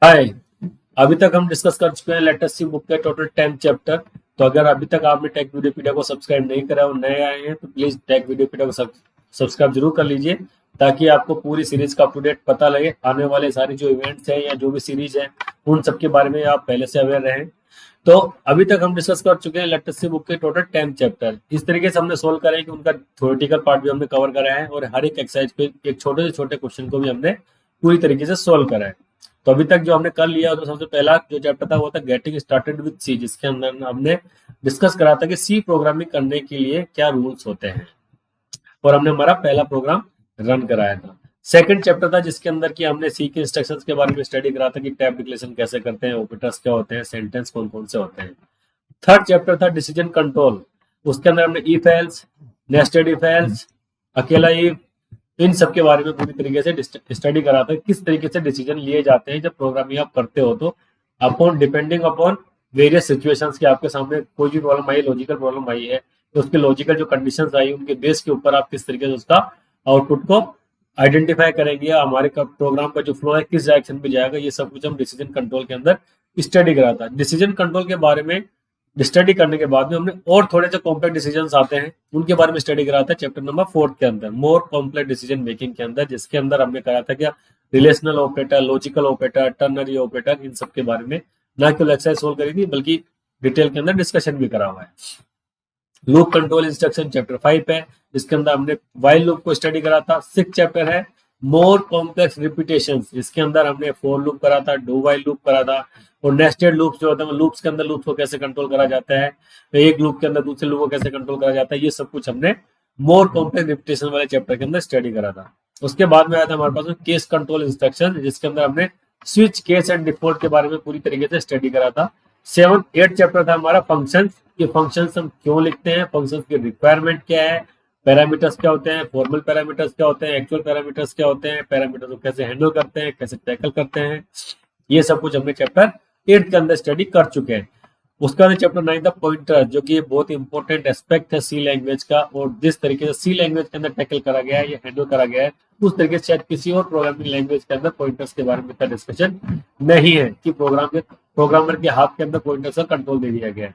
हाय। अभी तक हम डिस्कस कर चुके हैं लेटेस्ट सी बुक के टोटल 10 चैप्टर। तो अगर अभी तक आपने टेक वीडियोपीडिया को सब्सक्राइब नहीं करा और नए आए हैं तो प्लीज टेक वीडियोपीडिया को सब्सक्राइब जरूर कर लीजिए, ताकि आपको पूरी सीरीज का अप टू डेट पता लगे। आने वाले सारे जो इवेंट्स हैं या जो भी सीरीज है उन सब के बारे में आप पहले से अवेयर रहें। तो अभी तक हम डिस्कस कर चुके हैं लेटेस्ट सी बुक के टोटल 10 चैप्टर। इस तरीके से हमने सोल्व करा है कि उनका थ्योरेटिकल पार्ट भी हमने कवर करा है और हर एक एक्सरसाइज पे एक छोटे से छोटे क्वेश्चन को भी हमने पूरी तरीके से सोल्व करा है। तो अभी तक जो हमने कर लिया तो सबसे पहला जो चैप्टर था वो था गेटिंग स्टार्टेड विद सी, जिसके अंदर हमने डिस्कस करा था कि सी प्रोग्रामिंग करने के लिए क्या रूल्स होते हैं और हमने हमारा पहला प्रोग्राम रन कराया था। सेकंड चैप्टर था जिसके अंदर की हमने सी के इंस्ट्रक्शंस के बारे में स्टडी करा था कि टैब डिक्लेरेशन कैसे करते हैं, ऑपरेटर्स क्या होते हैं, सेंटेंस कौन कौन से होते हैं। थर्ड चैप्टर था डिसीजन कंट्रोल, उसके अंदर हमने if else, nested if else, अकेला इफ, इन सब के बारे में पूरी तरीके से स्टडी करा था किस तरीके से डिसीजन लिए जाते हैं जब प्रोग्रामिंग आप करते हो। तो upon depending upon various situations के आपके सामने कोई भी प्रॉब्लम आई, लॉजिकल प्रॉब्लम आई है, तो उसके लॉजिकल जो कंडीशंस आई उनके बेस के ऊपर आप किस तरीके से उसका आउटपुट को आइडेंटिफाई करेंगे, हमारे प्रोग्राम का जो फ्लो है किस डायरेक्शन में जाएगा, ये सब कुछ हम डिसीजन कंट्रोल के अंदर स्टडी करा था। डिसीजन कंट्रोल के बारे में स्टडी करने के बाद में हमने और थोड़े से कॉम्प्लेक्स डिसीजंस आते हैं उनके बारे में स्टडी करा था चैप्टर नंबर 4 के अंदर, मोर कॉम्प्लेक्स डिसीजन मेकिंग के अंदर, जिसके अंदर हमने कहा था क्या relational operator, logical operator, ternary operator, इन सब के बारे में ना केवल एक्सरसाइज सोल्व करी थी बल्कि डिटेल के अंदर डिस्कशन भी करा हुआ है। लूप कंट्रोल इंस्ट्रक्शन चैप्टर 5 है, जिसके अंदर हमने व्हाइल लूप को स्टडी करा था। 6 चैप्टर है मोर कॉम्प्लेक्स रिपीटेशंस, इसके अंदर हमने फॉर लूप करा था, डू व्हाइल लूप करा था और नेस्टेड लूप्स जो होते हैं लूप्स के अंदर लूप्स को कैसे कंट्रोल करा जाता है, तो एक लूप के अंदर दूसरे लूप को कैसे कंट्रोल करा जाता है, ये सब कुछ हमने मोर कॉम्प्लेक्स रिपीटेशन वाले चैप्टर के अंदर स्टडी करा था। उसके बाद में आया था हमारे पास में केस कंट्रोल इंस्ट्रक्शन, जिसके अंदर हमने स्विच, केस एंड डिफॉल्ट के बारे में पूरी तरीके से स्टडी करा था। 7, 8 चैप्टर था हमारा फंक्शंस, ये फंक्शंस हम क्यों लिखते हैं, फंक्शंस की रिक्वायरमेंट क्या है, पैरामीटर्स क्या होते हैं, फॉर्मल पैरामीटर्स क्या होते हैं, एक्चुअल पैरामीटर्स क्या होते हैं, पैरामीटर्स को कैसे हैंडल करते हैं, कैसे टैकल करते हैं, ये सब कुछ हमने चैप्टर 8 के अंदर स्टडी कर चुके हैं। उसके बाद चैप्टर 9 था पॉइंटर, जो कि बहुत इंपॉर्टेंट एस्पेक्ट है सी लैंग्वेज का, और जिस तरीके से सी लैंग्वेज के अंदर टैकल करा गया है, ये हैंडल करा गया है, उस तरीके से शायद किसी और प्रोग्रामिंग लैंग्वेज के अंदर पॉइंटर्स के बारे में इतना डिस्कशन नहीं है कि प्रोग्रामर के हाथ के अंदर पॉइंटर्स का कंट्रोल दे दिया गया है।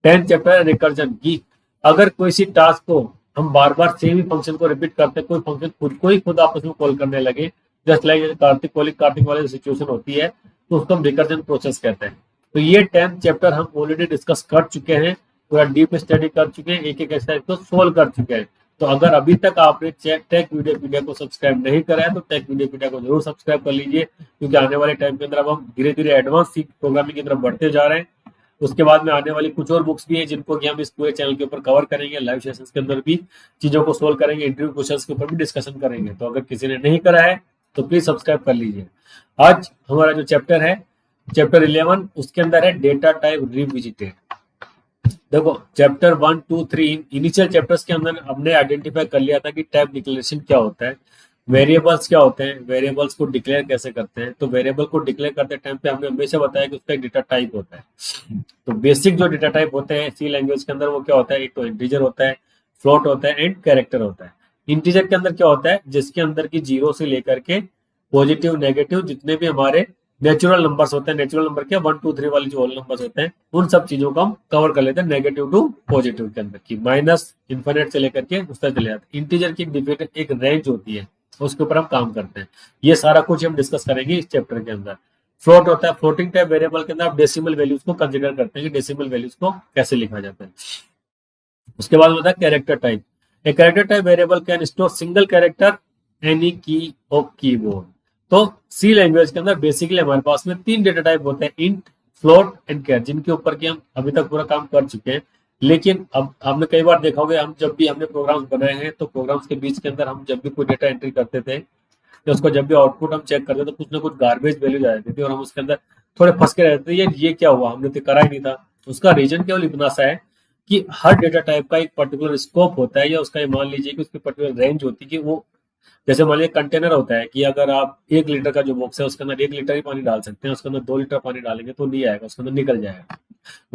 10 चैप्टर रिकर्जन की, अगर कोई सी टास्क को हम बार बार सेम ही फंक्शन को रिपीट करते हैं, कोई फंक्शन खुद को ही खुद आपस में कॉल करने लगे, just like Kartik calling Kartik वाली सिचुएशन होती है, तो उसको हम रिकर्जन प्रोसेस कहते हैं। तो ये 10 चैप्टर हम ऑलरेडी डिस्कस कर चुके हैं, पूरा डीप स्टडी कर चुके हैं, एक एक एक्सरसाइज को सोल्व कर चुके हैं। तो अगर अभी तक आपने टेक वीडियोपीडिया को सब्सक्राइब नहीं करा है तो टेक वीडियोपीडिया को जरूर सब्सक्राइब कर लीजिए, क्योंकि आने वाले टाइम के अंदर अब हम धीरे धीरे एडवांस प्रोग्रामिंग की तरफ बढ़ते जा रहे हैं। उसके बाद में आने वाली कुछ और बुक्स भी है जिनको कि हम इस पूरे चैनल के ऊपर कवर करेंगे, लाइव सेशंस के अंदर भी चीजों को सोल्व करेंगे, इंटरव्यू क्वेश्चंस के ऊपर भी डिस्कशन करेंगे। तो अगर किसी ने नहीं करा है तो प्लीज सब्सक्राइब कर लीजिए। आज हमारा जो चैप्टर है चैप्टर 11, उसके अंदर है डेटा टाइप रिविजिटेड। देखो चैप्टर 1, 2, 3 इनिशियल चैप्टर्स के अंदर हमने आइडेंटिफाई कर लिया था कि टाइप डिक्लेरेशन क्या होता है, वेरिएबल्स क्या होते हैं, वेरिएबल्स को डिक्लेयर कैसे करते हैं। तो वेरिएबल को डिक्लेयर करते टाइम पे हमने हमेशा बताया कि उसका एक डेटा टाइप होता है। तो बेसिक जो डेटा टाइप होते हैं सी लैंग्वेज के अंदर वो क्या होता है, एक तो इंटीजर होता है, फ्लोट होता है एंड कैरेक्टर होता है। इंटीजर के अंदर क्या होता है, जिसके अंदर की 0 से लेकर के पॉजिटिव नेगेटिव जितने भी हमारे नेचुरल नंबर्स होते हैं, नेचुरल नंबर क्या 1, 2, 3 वाले जो होल नंबर्स होते हैं, उन सब चीजों को हम कवर कर लेते हैं नेगेटिव टू पॉजिटिव के अंदर की, माइनस इन्फिनिट से लेकर के उस तक चले जाते हैं। इंटीजर की एक रेंज होती है, उसके ऊपर हम काम करते हैं। ये सारा कुछ हम डिस्कस करेंगे इस चैप्टर के अंदर। फ्लोट होता है, फ्लोटिंग टाइप वेरिएबल के अंदर आप डेसिमल वैल्यूज को कंसीडर करते हैं कि डेसिमल वैल्यूज को कैसे लिखा जाता है। उसके बाद होता है character type. A character type variable can store single character any की ऑफ कीबोर्ड। तो सी लैंग्वेज के अंदर बेसिकली हमारे पास में 3 डेटा टाइप होते हैं, इंट, फ्लोट एंड कैर, जिनके ऊपर की हम अभी तक पूरा काम कर चुके हैं। लेकिन अब हमने कई बार देखा होगा, हम जब भी हमने प्रोग्राम्स बनाए हैं तो प्रोग्राम्स के बीच के अंदर हम जब भी कोई डेटा एंट्री करते थे तो उसको जब भी आउटपुट हम चेक करते थे तो कुछ ना कुछ गार्बेज वैल्यूज आ जाती थी और हम उसके अंदर थोड़े फंस के रहते थे, ये क्या हुआ, हमने तो करा ही नहीं था। उसका रीजन केवल इतना सा है कि हर डेटा टाइप का एक पर्टिकुलर स्कोप होता है, या उसका मान लीजिए कि उसकी पर्टिकुलर रेंज होती है कि वो जैसे मान लीजिए कंटेनर होता है कि अगर आप 1 लीटर का जो बॉक्स है उसके अंदर 1 लीटर ही पानी डाल सकते हैं, उसके अंदर 2 लीटर पानी डालेंगे तो नहीं आएगा, उसके अंदर निकल जाएगा।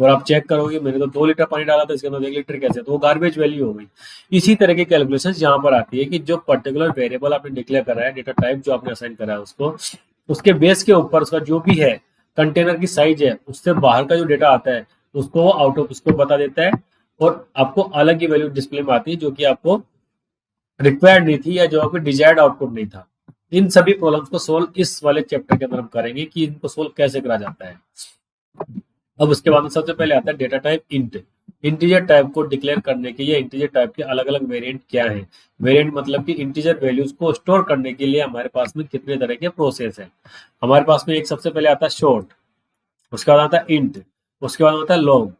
और आप चेक करोगे मैंने तो 2 लीटर पानी डाला था, इसके अंदर 1 लीटर कैसे, तो वो गार्बेज वैल्यू हो गई। इसी तरह की कैलकुलेशन यहाँ पर आती है कि जो पर्टिकुलर वेरिएबल आपने डिक्लेयर करा है, डेटा टाइप जो आपने असाइन करा है उसको, उसके बेस के ऊपर उसका जो भी है कंटेनर की साइज है, उससे बाहर का जो डेटा आता है उसको वो आउट ऑफ उसको बता देता है, और आपको अलग ही वैल्यू डिस्प्ले में आती है जो कि आपको रिक्वायर्ड नहीं थी या जो आपको डिजायर्ड आउटपुट नहीं था। इन सभी प्रॉब्लम्स को सोल्व इस वाले चैप्टर के अंदर हम करेंगे कि इनको सोल्व कैसे करा जाता है। अब उसके बाद में सबसे पहले आता है data type int. Integer type को डिक्लेयर करने के लिए इंटीजर टाइप के अलग अलग वेरिएंट क्या है। वेरिएंट मतलब कि इंटीजर वैल्यूज को स्टोर करने के लिए हमारे पास में कितने तरह के प्रोसेस है। हमारे पास में एक सबसे पहले आता है शॉर्ट, उसके बाद आता है इंट, उसके बाद आता है लॉन्ग।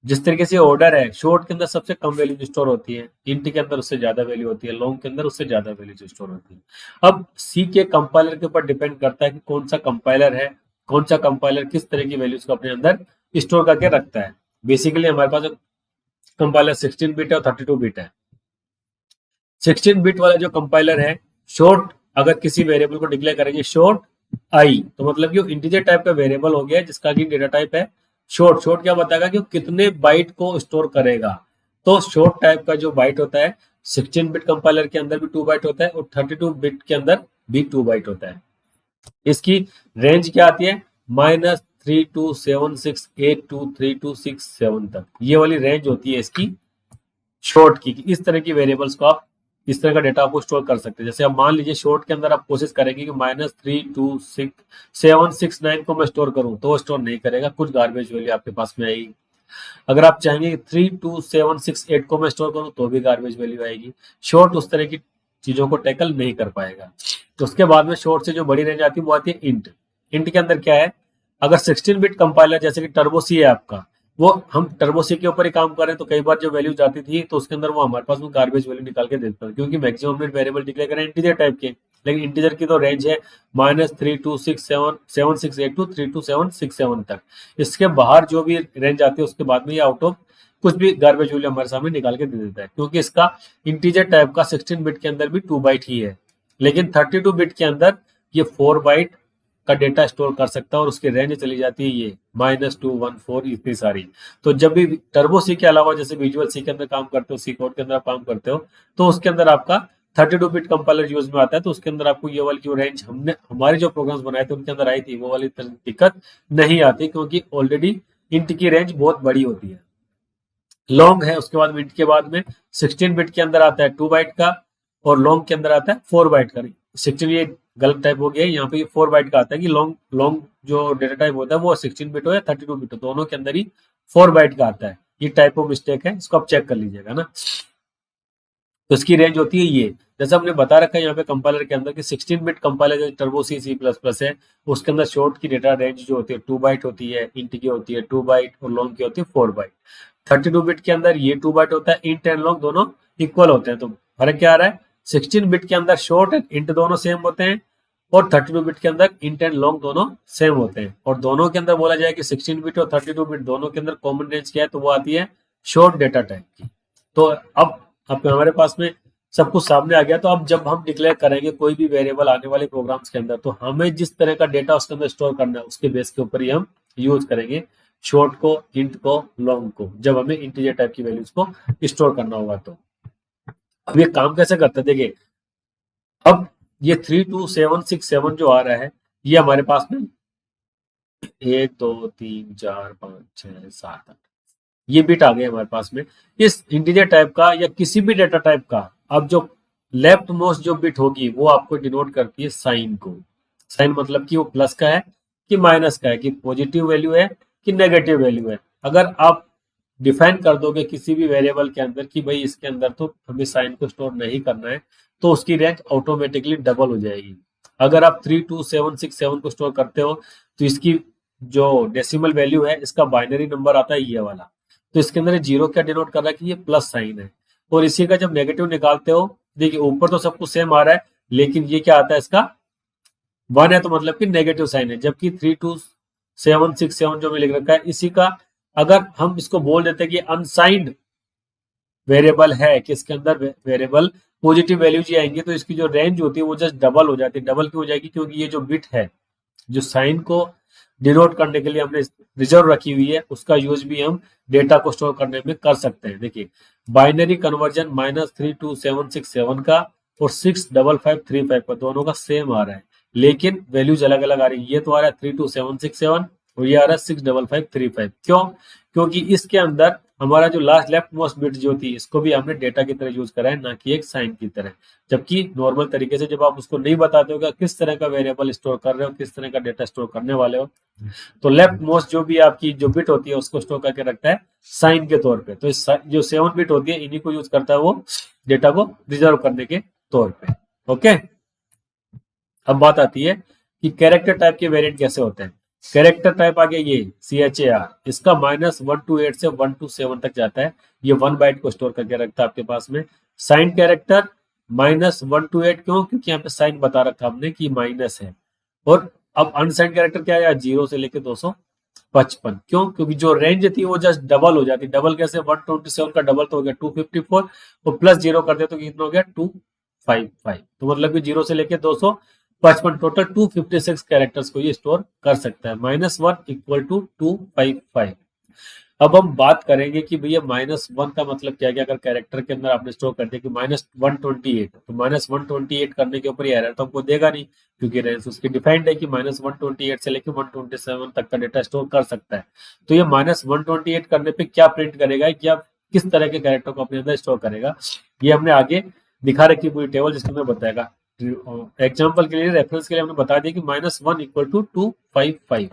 जिस तरीके से ऑर्डर है, शॉर्ट के अंदर सबसे कम वैल्यू स्टोर होती है, इंट के अंदर उससे ज्यादा वैल्यू होती है, लॉन्ग के अंदर उससे ज्यादा वैल्यू स्टोर होती है। अब सी के कंपाइलर के ऊपर डिपेंड करता है कि कौन सा कंपाइलर है, कौन सा कंपाइलर किस तरह की वैल्यूज को अपने अंदर स्टोर करके रखता है। बेसिकली हमारे पास कंपाइलर 16 बिट है और 32 बिट है। 16 बिट वाला जो कंपाइलर है, शॉर्ट अगर किसी वेरिएबल को डिक्लेयर करेंगे शॉर्ट आई, तो मतलब कि इंटीजर टाइप का वेरिएबल हो गया जिसका कि डेटा टाइप है शॉर्ट। शॉर्ट क्या बताएगा कि वो कितने बाइट को स्टोर करेगा। तो शॉर्ट टाइप का जो बाइट होता है 16 बिट कंपाइलर के अंदर भी 2 बाइट होता है और 32 बिट के अंदर भी 2 बाइट होता है। इसकी रेंज क्या आती है, -3276823267 तक, ये वाली रेंज होती है इसकी शॉर्ट की। इस तरह की वेरिएबल्स को आप इस तरह का डेटा आपको स्टोर कर सकते हैं। जैसे अब मान लीजिए शॉर्ट के अंदर आप कोशिश करेंगे कि -32769 को मैं स्टोर करूं, तो वो स्टोर नहीं करेगा, कुछ गार्बेज वैल्यू आपके पास में आएगी। अगर आप चाहेंगे कि 32768 को मैं स्टोर करूं तो भी गार्बेज वैल्यू आएगी। शॉर्ट उस तरह की चीजों को टैकल नहीं कर पाएगा। तो उसके बाद में शॉर्ट से जो बड़ी रेंज आती है वो आती है इंट। इंट के अंदर क्या है, अगर 16 बिट कंपाइलर जैसे कि टर्बो सी है आपका, वो हम टर्बो सी के ऊपर ही काम कर रहे हैं, तो कई बार जो वैल्यू जाती थी तो उसके अंदर वो हमारे पास वो गार्बेज वैल्यू निकाल के देता है, क्योंकि मैक्सिमम हमने वेरिएबल डिक्लेयर करें इंटीजर टाइप के। लेकिन इंटीजर की तो रेंज है -326776 तक। इसके बाहर जो भी रेंज आती है उसके बाद में ये आउट ऑफ कुछ भी गार्बेज वैल्यू हमारे सामने निकाल के दे देता है, क्योंकि इसका इंटीजर टाइप का 16 बिट के अंदर भी 2 बाइट ही है, लेकिन 32 बिट के अंदर ये 4 बाइट का डेटा स्टोर कर सकता है, और उसकी रेंज चली जाती है ये -214 इतनी सारी। तो जब भी टर्बो सी के अलावा जैसे विजुअल सी के अंदर काम करते हो, सी कोड के अंदर काम करते हो, तो उसके अंदर आपका 32 बिट कंपाइलर यूज में आता है, तो उसके अंदर आपको ये वाली जो रेंज हमने हमारे जो प्रोग्राम्स बनाए थे उनके अंदर आई थी वो वाली दिक्कत नहीं आती, क्योंकि ऑलरेडी इंट की रेंज बहुत बड़ी होती है। लॉन्ग है, उसके बाद इंट के बाद में 16 बिट के अंदर आता है 2 बाइट का, और लॉन्ग के अंदर आता है 4 बाइट का। 16 ये गलत टाइप हो गया, यहाँ पे 4 बाइट का आता है कि लॉन्ग लॉन्ग जो डेटा टाइप होता है वो 16 बिट हो या 32 बिट हो, दोनों के अंदर ही 4 बाइट का आता है। ये टाइप ऑफ मिस्टेक है, इसको आप चेक कर लीजिएगा ना। तो इसकी रेंज होती है ये, जैसे हमने बता रखा है यहाँ पे कंपाइलर के अंदर कि 16 बिट कंपाइलर जो टर्बो सी सी प्लस प्लस है, उसके अंदर शॉर्ट की डेटा रेंज जो होती है 2 बाइट होती है, इंट की होती है 2 बाइट और लॉन्ग की होती है 4 बाइट। 32 बिट के अंदर ये 2 बाइट होता है, इंट एंड लॉन्ग दोनों इक्वल होते हैं। तो फर्क क्या आ रहा है, 16 बिट के अंदर शॉर्ट एंड इंट दोनों सेम होते हैं, और 32 बिट के अंदर इंट एंड लॉन्ग दोनों सेम होते हैं। और दोनों के अंदर बोला जाए कि 16 बिट और 32 बिट दोनों के अंदर कॉमन रेंज क्या है, तो वो आती है शॉर्ट डेटा टाइप की। तो अब हमारे पास में सब कुछ सामने आ गया। तो अब जब हम डिक्लेयर करेंगे कोई भी वेरिएबल आने वाले प्रोग्राम्स के अंदर, तो हमें जिस तरह का डेटा उसके अंदर स्टोर करना है उसके बेस के ऊपर ही हम यूज करेंगे शॉर्ट को, इंट को, लॉन्ग को, जब हमें इंटीजर टाइप की वैल्यूज को स्टोर करना होगा। तो अब ये काम कैसे करता है देखिए, अब ये 32767 जो आ रहा है, ये हमारे पास में 1 2 3 4 5 6 7 8 ये बिट आ गए हमारे पास में इस इंटीजर टाइप का या किसी भी डेटा टाइप का। अब जो लेफ्ट मोस्ट जो बिट होगी वो आपको डिनोट करती है साइन को। साइन मतलब कि वो प्लस का है कि माइनस का है, कि पॉजिटिव वैल्यू है कि नेगेटिव वैल्यू है। अगर आप डिफाइन कर दोगे किसी भी वेरिएबल के अंदर कि भाई इसके अंदर तो हमें साइन को स्टोर नहीं करना है, तो उसकी रेंज ऑटोमेटिकली डबल हो जाएगी। अगर आप 32767 को स्टोर करते हो तो इसकी जो डेसिमल वैल्यू है, इसका बाइनरी नंबर आता है ये वाला, तो इसके अंदर जीरो क्या डिनोट कर रहा है कि ये प्लस साइन है। और इसी का जब नेगेटिव निकालते हो, देखिए ऊपर तो सब कुछ सेम आ रहा है, लेकिन ये क्या आता है, इसका 1 है, तो मतलब कि नेगेटिव साइन है। जबकि 32767 जो मैं लिख रखा है, इसी का अगर हम इसको बोल देते हैं कि अनसाइंड वेरिएबल है, कि इसके अंदर वेरिएबल पॉजिटिव वैल्यूज ही आएंगे, तो इसकी जो रेंज होती है वो जस्ट डबल हो जाती है। डबल क्यों हो जाएगी? क्योंकि ये जो बिट है, जो साइन को डिनोट करने के लिए हमने रिजर्व रखी हुई है, उसका यूज भी हम डेटा को स्टोर करने में कर सकते हैं। देखिए, बाइनरी कन्वर्जन -32767 का और 65535 का दोनों का सेम आ रहा है, लेकिन वैल्यूज अलग अलग आ रही है। ये तो आ रहा है 32767 और ये आ रहा है 65535। क्यों? क्योंकि इसके अंदर हमारा जो लास्ट लेफ्ट मोस्ट बिट जो थी, इसको भी हमने डेटा की तरह यूज करा है, ना कि एक साइन की तरह। जबकि नॉर्मल तरीके से जब आप उसको नहीं बताते हो कि किस तरह का वेरिएबल स्टोर कर रहे हो, किस तरह का डेटा स्टोर करने वाले हो, तो लेफ्ट मोस्ट जो भी आपकी जो बिट होती है उसको स्टोर करके रखता है साइन के तौर पे। तो इस जो 7 बिट होती है, इन्हीं को यूज करता है वो डेटा को रिजर्व करने के तौर पे। ओके, अब बात आती है कि कैरेक्टर टाइप के वेरिएंट कैसे होते हैं। कैरेक्टर टाइप आ गया ये CHAR, इसका -128 से 127 तक जाता है। ये 1 बाइट को स्टोर करके रखता है आपके पास में। साइन कैरेक्टर -128, क्यों? क्योंकि यहाँ पे साइन बता रखा हमने कि माइनस है। और अब अनसाइंड कैरेक्टर क्या है? 0 से लेके 255। क्यों? क्योंकि जो रेंज थी वो जस्ट डबल हो जाती। डबल कैसे? 127 का डबल तो हो गया 254 और प्लस 0 कर दे तो कितना हो गया? 255। तो मतलब कि 0 से लेके 255, टोटल 256 कैरेक्टर्स को ये स्टोर कर सकता है। -1 इक्वल टू 255। अब हम बात करेंगे कि भैया -1 का मतलब क्या है। अगर कैरेक्टर के अंदर आपने स्टोर कर दिया कि -128, तो -128 करने के ऊपर ये एरर तो हमको देगा नहीं, क्योंकि रेंज उसकी डिफाइंड है कि -128 से लेकर 127 तक का डेटा स्टोर कर सकता है। तो ये -128 करने पे क्या प्रिंट करेगा, कि आप किस तरह के कैरेक्टर को अपने अंदर स्टोर करेगा, ये हमने आगे दिखा रखी पूरी टेबल, जिसमें बताएगा। एग्जाम्पल के लिए, रेफरेंस के लिए हमने बता दिया कि -1 इक्वल टू 255।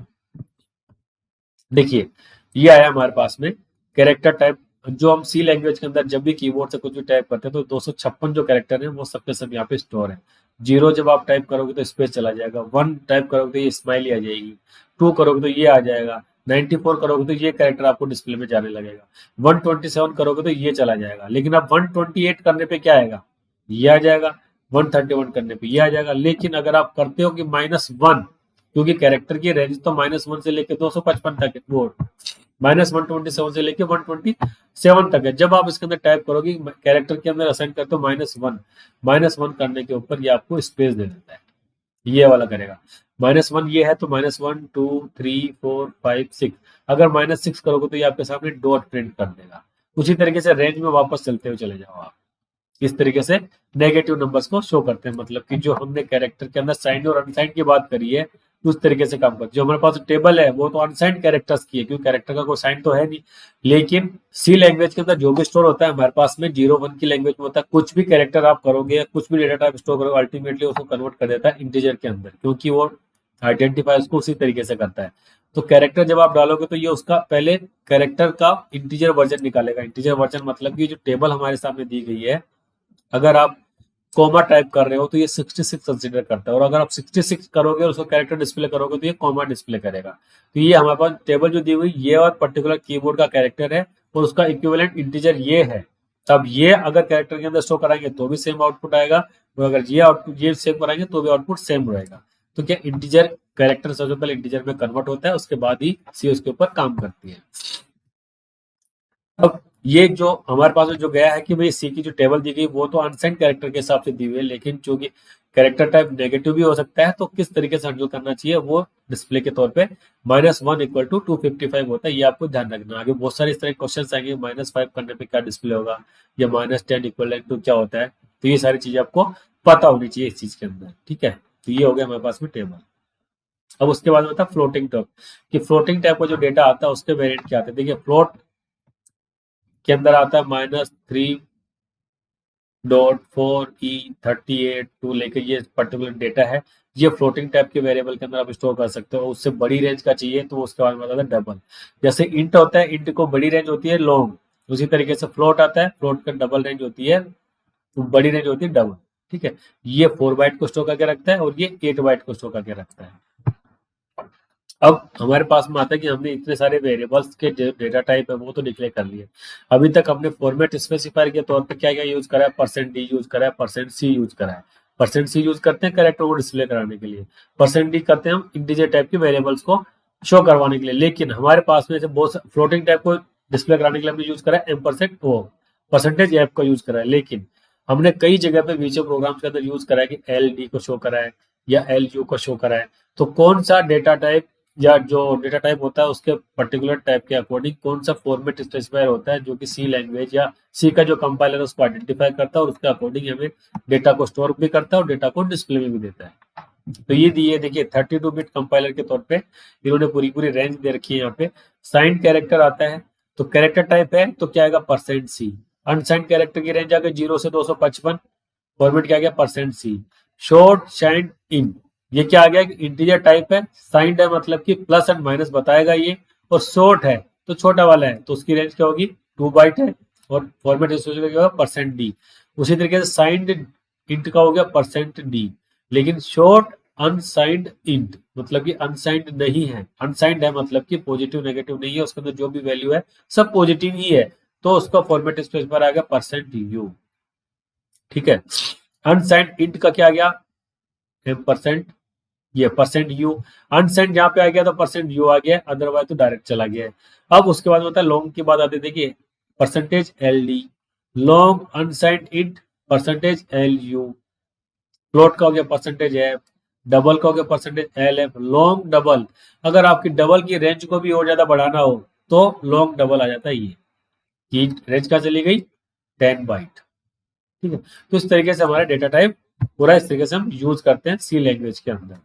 देखिए, ये आया हमारे पास में कैरेक्टर टाइप। जो हम सी लैंग्वेज के अंदर जब भी कीबोर्ड से कुछ भी टाइप करते हैं, तो 256 जो कैरेक्टर है वो सबके सब यहाँ पे स्टोर है। 0 जब आप टाइप करोगे तो स्पेस चला जाएगा, 1 टाइप करोगे तो ये स्माइली आ जाएगी, 2 करोगे तो ये आ जाएगा, 94 करोगे तो ये कैरेक्टर आपको डिस्प्ले में जाने लगेगा, 127 करोगे तो ये चला जाएगा। लेकिन अब 128 करने पे क्या आएगा? ये आ जाएगा। 131 करने पे ये आ जाएगा। लेकिन अगर आप करते हो कि -1, क्योंकि कैरेक्टर की रेंज तो -1 से लेके 255 तक है, वो -127 से लेके 127 तक है। जब आप इसके अंदर टाइप करोगे, कैरेक्टर के अंदर असाइन करते हो -1 करने के ऊपर ये आपको स्पेस दे देता है, ये वाला करेगा। -1 ये है तो -1 2 3 4 5 6। अगर -6 करोगे तो ये आपके सामने डॉट प्रिंट कर देगा। उसी तरीके से रेंज में वापस चलते हुए चले जाओ आप। इस तरीके से नेगेटिव नंबर्स को शो करते हैं। मतलब कि जो हमने कैरेक्टर के अंदर साइन और अनसाइन की बात करी है, उस तरीके से काम करते हैं। जो हमारे पास टेबल है वो तो अनसाइंड कैरेक्टर्स की है, क्योंकि कैरेक्टर का कोई साइन तो है नहीं। लेकिन सी लैंग्वेज के अंदर जो भी स्टोर होता है हमारे पास में, 0-1 की लैंग्वेज में होता है। कुछ भी कैरेक्टर आप करोगे या कुछ भी डेटा टाइप स्टोर करोगे, अल्टीमेटली उसको कन्वर्ट कर देता है इंटीजर के अंदर, क्योंकि वो आइडेंटिफाई उसको उसी तरीके से करता है। तो कैरेक्टर जब आप डालोगे तो ये उसका पहले कैरेक्टर का इंटीजर वर्जन निकालेगा। इंटीजर वर्जन मतलब कि जो टेबल हमारे सामने दी गई है, अगर आप कॉमा टाइप कर रहे हो तो ये 66 कंसीडर करता है, और अगर आप 66 करोगे और उसको कैरेक्टर डिस्प्ले करोगे तो ये कॉमा डिस्प्ले करेगा। तो ये हमारे पास टेबल जो दी हुई, ये और पर्टिकुलर कीबोर्ड का कैरेक्टर है और उसका इक्विवेलेंट इंटीजर ये है। तब ये अगर कैरेक्टर के अंदर स्टोर कराएंगे तो भी सेम आउटपुट आएगा, और अगर ये आउटपुट ये सेव कराएंगे तो भी आउटपुट सेम रहेगा। तो क्या इंटीजर कैरेक्टर सबसे पहले इंटीजर में कन्वर्ट होता है, उसके बाद ही सी उसके ऊपर काम करती है। अब ये जो हमारे पास में जो गया है कि भाई सी की जो टेबल दी गई वो तो अनसाइंड कैरेक्टर के हिसाब से दी हुई है, लेकिन चूंकि कैरेक्टर टाइप नेगेटिव भी हो सकता है, तो किस तरीके से हैंडल करना चाहिए वो डिस्प्ले के तौर पे -1 इक्वल टू 255 होता है। ये आपको ध्यान रखना। आगे बहुत सारे इस तरह क्वेश्चन आएंगे, -5 करने पे क्या डिस्प्ले होगा, या -10 इक्वल टू क्या होता है। तो ये सारी चीजें आपको पता होनी चाहिए इस चीज के अंदर, ठीक है। तो ये हो गया हमारे पास में टेबल। अब उसके बाद होता है फ्लोटिंग टाइप, कि फ्लोटिंग टाइप का जो डेटा आता है उसके वेरिएंट क्या आते हैं। देखिए, फ्लोट के अंदर आता है -3.4E38 टू लेकर ये पर्टिकुलर डेटा है। ये फ्लोटिंग टाइप के वेरिएबल के अंदर आप स्टोर कर सकते हो। उससे बड़ी रेंज का चाहिए तो उसके बाद में आता है डबल। जैसे इंट होता है, इंट को बड़ी रेंज होती है लॉन्ग, उसी तरीके से फ्लोट आता है, फ्लोट का डबल रेंज होती है, तो बड़ी रेंज होती है डबल, ठीक है। ये 4 बाइट को स्टोर करके रखता है और ये 8 बाइट को स्टोर करके रखता है। अब हमारे पास में आता है कि हमने इतने सारे वेरिएबल्स के जो डेटा टाइप है वो तो डिक्लेयर कर लिए। अभी तक हमने फॉर्मेट स्पेसिफायर के तौर पे क्या क्या यूज करा है, %d यूज करा है, %c यूज करा है। %c यूज करते हैं कैरेक्टर को डिस्प्ले कराने के लिए, %d करते हैं हम इंटीजर टाइप के वेरिएबल्स को शो करवाने के लिए। लेकिन हमारे पास में से बहुत फ्लोटिंग टाइप को डिस्प्ले कराने के लिए हमने यूज करा है %f का यूज करा है। लेकिन हमने कई जगह पे वीडियो प्रोग्राम्स के अंदर यूज करा है कि एल डी को शो करा है या एल यू को शो करा है। तो कौन सा डेटा टाइप या जो डेटा टाइप होता है उसके पर्टिकुलर टाइप के अकॉर्डिंग कौन सा फॉर्मेट स्पेसिफायर होता है जो कि सी लैंग्वेज या सी का जो कंपाइलर है उसको आइडेंटिफाई करता है और उसके अकॉर्डिंग हमें डेटा को स्टोर भी करता है और डेटा को डिस्प्ले में भी देता है। तो ये दिए देखिए 32 बिट कंपाइलर के तौर पे इन्होंने पूरी पूरी रेंज दे रखी है यहाँ पे। साइंड कैरेक्टर आता है तो कैरेक्टर टाइप है तो क्या आएगा परसेंट सी। अनसाइंड कैरेक्टर की रेंज आ गई 0 से 255, फॉर्मेट क्या आ गया percent C. Short signed int ये क्या आ गया कि इंटीजर टाइप है, साइंड है मतलब कि प्लस एंड माइनस बताएगा ये, और शॉर्ट है तो छोटा वाला है तो उसकी रेंज क्या होगी 2 बाइट है और फॉर्मेट क्या होगा परसेंट डी। उसी तरीके से साइंड इंट का हो गया परसेंट डी, लेकिन शॉर्ट अनसाइंड इंट मतलब कि अनसाइंड नहीं है, अनसाइंड है मतलब कि पॉजिटिव नेगेटिव नहीं है, उसके अंदर जो भी वैल्यू है सब पॉजिटिव ही है तो उसका फॉर्मेट स्पेस पर आ गया परसेंट यू। ठीक है, अनसाइंड इंट का क्या आ गया परसेंट, ये परसेंट यू। अनसेंड जहां पे आ गया तो परसेंट यू आ गया, अदरवाइज तो डायरेक्ट चला गया है। अब उसके बाद होता है लॉन्ग की बात आती है, देखिए percentage L D, long unsigned int percentage L U, float का हो गया परसेंटेज एफ, डबल का हो गया percentage L F. Long double, अगर आपकी डबल की रेंज को भी और ज्यादा बढ़ाना हो तो लॉन्ग डबल आ जाता है ये, कि रेंज क्या चली गई 10 बाइट। ठीक है, तो इस तरीके से हमारा डेटा टाइप पूरा इस तरीके से हम यूज करते हैं सी लैंग्वेज के अंदर।